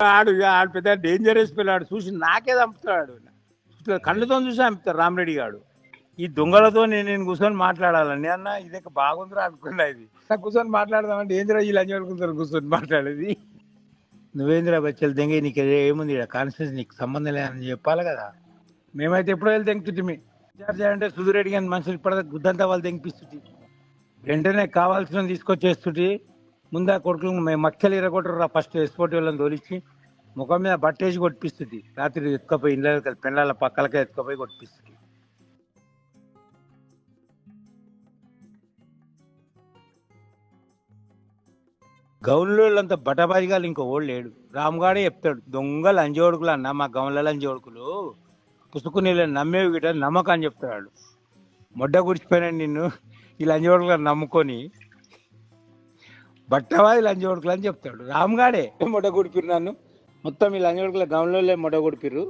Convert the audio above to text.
ఆడు పెద్ద డేంజరస్ పిల్లాడు, చూసి నాకే చంపుతాడు. కళ్ళతో చూసి చంపుతాడు రామరెడ్డి గాడు. ఈ దొంగలతో నేను కూర్చొని మాట్లాడాలని అన్న ఇదే బాగుందిరా అనుకున్నా. ఇది కూర్చొని మాట్లాడదామంటే ఏందిరా ఈ లంచ్ కూర్చొని కూర్చొని మాట్లాడేది. నువ్వేంద్రా బచ్చలు దెంగ, నీకు ఏముంది ఇక్కడ కాన్స్టిట్యూన్స్, నీకు సంబంధం లేదని చెప్పాలి కదా. మేమైతే ఎప్పుడో వెళ్ళి తెంగుతుంటే ఇన్ఛార్జ్ అంటే సుధిరెడ్డి గారి మనుషులు ఇప్పటిదాకా గుద్దంతా వాళ్ళు తెంగిపిస్తుంది. వెంటనే కావాల్సిన తీసుకొచ్చేస్తుంటే ముందా కొడుకులు మేము మక్కలు ఇరగొట్టరు. ఫస్ట్ ఎస్పోర్ట్ వాళ్ళని తోలిచ్చి ముఖం మీద బట్టేసి కొట్టిపిస్తుంది. రాత్రి ఎత్తుకపోయి ఇళ్ళ పెళ్ళాల పక్కలకే ఎత్తుకపోయి కొట్టిపిస్తుంది. గౌన్లోళ్ళంతా బటబాజిగాలు ఇంకో ఓళ్ళు లేడు. రామ్గాడే చెప్తాడు, దొంగ లంజోడుకులు అన్న మా గౌన్ల లంజోడుకులు పుసుకుని నమ్మేవి గిట నమ్మకం అని చెప్తాడు. మొడ్డ గుడిచిపోయినాడు నిన్ను ఈ లంజోడుకులను నమ్ముకొని, బట్టవాది లంజోడుకులు అని చెప్తాడు. రామ్గాడే మొడ్డ గుడిపిరు నన్ను, మొత్తం ఈ లంజోడుకుల గౌన్లో మొడ్డ గుడిపిర్రు.